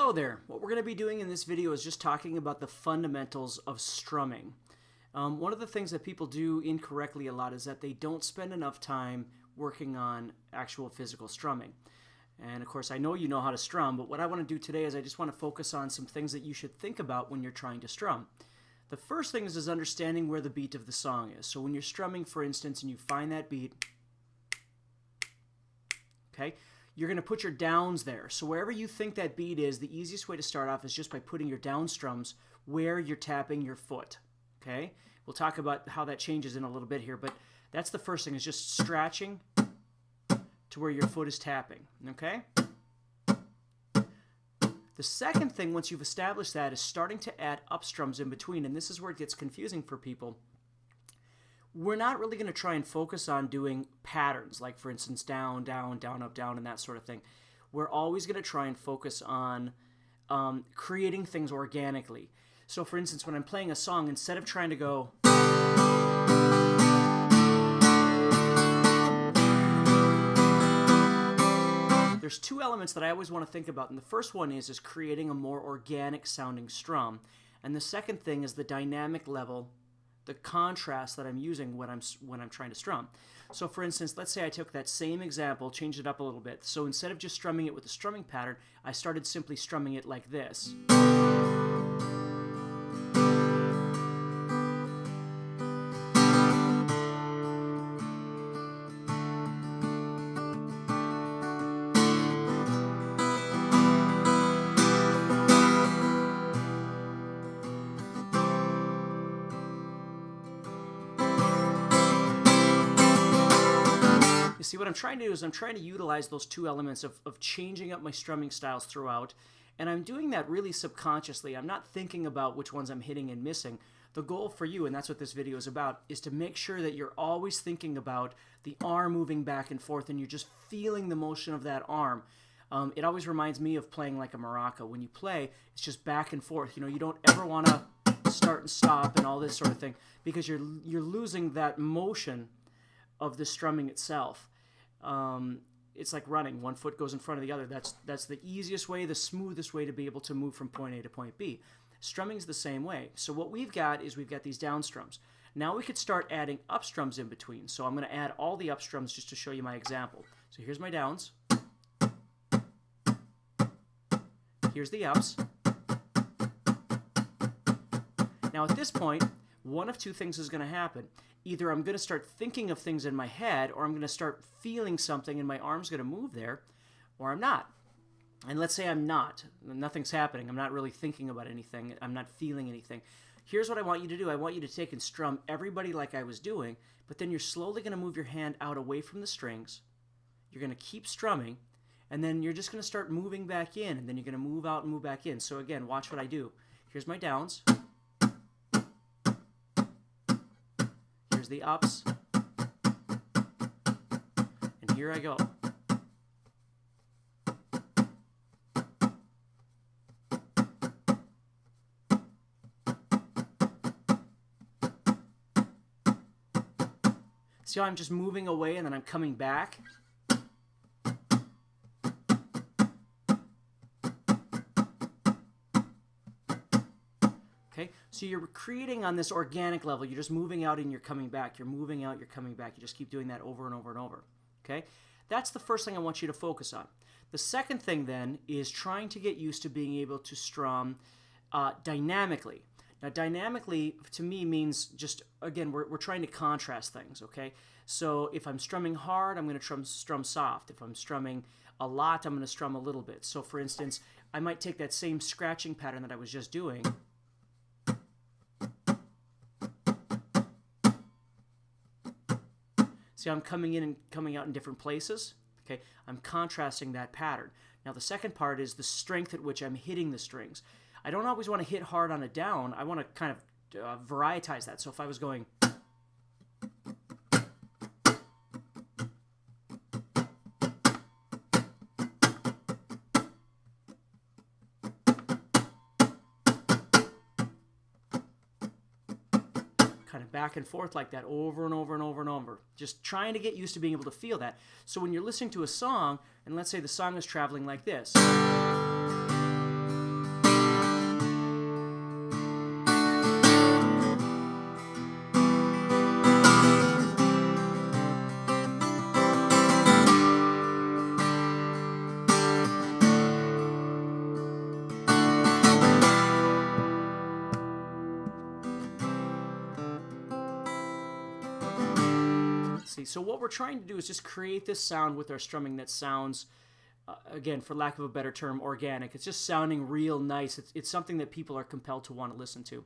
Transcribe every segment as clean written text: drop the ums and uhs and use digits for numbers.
Hello there. What we're going to be doing in this video is just talking about the fundamentals of strumming. One of the things that people do incorrectly a lot is that they don't spend enough time working on actual physical strumming. And of course, I know you know how to strum, but what I want to do today is I just want to focus on some things that you should think about when you're trying to strum. The first thing is understanding where the beat of the song is. So when you're strumming, for instance, and you find that beat, okay, you're going to put your downs there. So wherever you think that beat is, the easiest way to start off is just by putting your down strums where you're tapping your foot. Okay? We'll talk about how that changes in a little bit here, but that's the first thing, is just scratching to where your foot is tapping. Okay? The second thing, once you've established that, is starting to add up strums in between, and this is where it gets confusing for people. We're not really going to try and focus on doing patterns, like for instance down, down, down, up, down, and that sort of thing. We're always going to try and focus on creating things organically. So for instance, when I'm playing a song, instead of trying to go there's two elements that I always want to think about, and the first one is creating a more organic sounding strum, and the second thing is the dynamic level, the contrast that I'm using when I'm trying to strum. So for instance, let's say I took that same example, changed it up a little bit. So instead of just strumming it with the strumming pattern, I started simply strumming it like this. You see, what I'm trying to do is I'm trying to utilize those two elements of changing up my strumming styles throughout, and I'm doing that really subconsciously. I'm not thinking about which ones I'm hitting and missing. The goal for you, and that's what this video is about, is to make sure that you're always thinking about the arm moving back and forth, and you're just feeling the motion of that arm. It always reminds me of playing like a maraca. When you play, it's just back and forth. You know, you don't ever want to start and stop and all this sort of thing, because you're losing that motion of the strumming itself. It's like running. One foot goes in front of the other. That's the easiest way, the smoothest way to be able to move from point A to point B. Strumming's the same way. So what we've got is we've got these down strums. Now we could start adding up strums in between. So I'm going to add all the up strums just to show you my example. So here's my downs. Here's the ups. Now at this point, one of two things is going to happen. Either I'm going to start thinking of things in my head, or I'm going to start feeling something and my arm's going to move there, or I'm not. And let's say I'm not. Nothing's happening. I'm not really thinking about anything. I'm not feeling anything. Here's what I want you to do. I want you to take and strum everybody like I was doing, but then you're slowly going to move your hand out away from the strings. You're going to keep strumming, and then you're just going to start moving back in, and then you're going to move out and move back in. So again, watch what I do. Here's my downs. Here's the ups, and here I go. See how I'm just moving away and then I'm coming back? Okay, so you're creating on this organic level. You're just moving out and you're coming back. You're moving out, you're coming back. You just keep doing that over and over and over. Okay, that's the first thing I want you to focus on. The second thing then is trying to get used to being able to strum dynamically. Now, dynamically to me means just, again, we're trying to contrast things. Okay, so if I'm strumming hard, I'm going to strum soft. If I'm strumming a lot, I'm going to strum a little bit. So, for instance, I might take that same scratching pattern that I was just doing. See how I'm coming in and coming out in different places? Okay, I'm contrasting that pattern. Now the second part is the strength at which I'm hitting the strings. I don't always want to hit hard on a down. I want to kind of varietize that. So if I was going, kind of back and forth like that over and over and over and over. Just trying to get used to being able to feel that. So when you're listening to a song, and let's say the song is traveling like this, See, so what we're trying to do is just create this sound with our strumming that sounds, again, for lack of a better term, organic. It's just sounding real nice. It's something that people are compelled to want to listen to.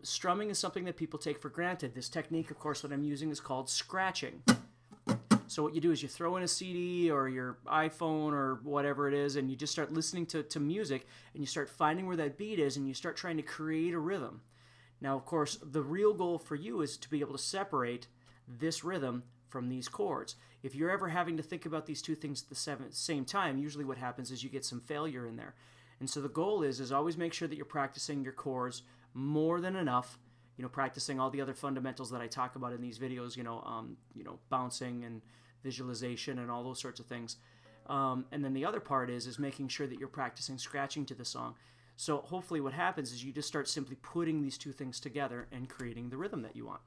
Strumming is something that people take for granted. This technique, of course, that I'm using is called scratching. So what you do is you throw in a CD or your iPhone or whatever it is, and you just start listening to music, and you start finding where that beat is, and you start trying to create a rhythm. Now, of course, the real goal for you is to be able to separate this rhythm from these chords. If you're ever having to think about these two things at the same time, usually what happens is you get some failure in there. And so the goal is always make sure that you're practicing your chords more than enough, practicing all the other fundamentals that I talk about in these videos, bouncing and visualization and all those sorts of things. And then the other part is making sure that you're practicing scratching to the song. So hopefully what happens is you just start simply putting these two things together and creating the rhythm that you want.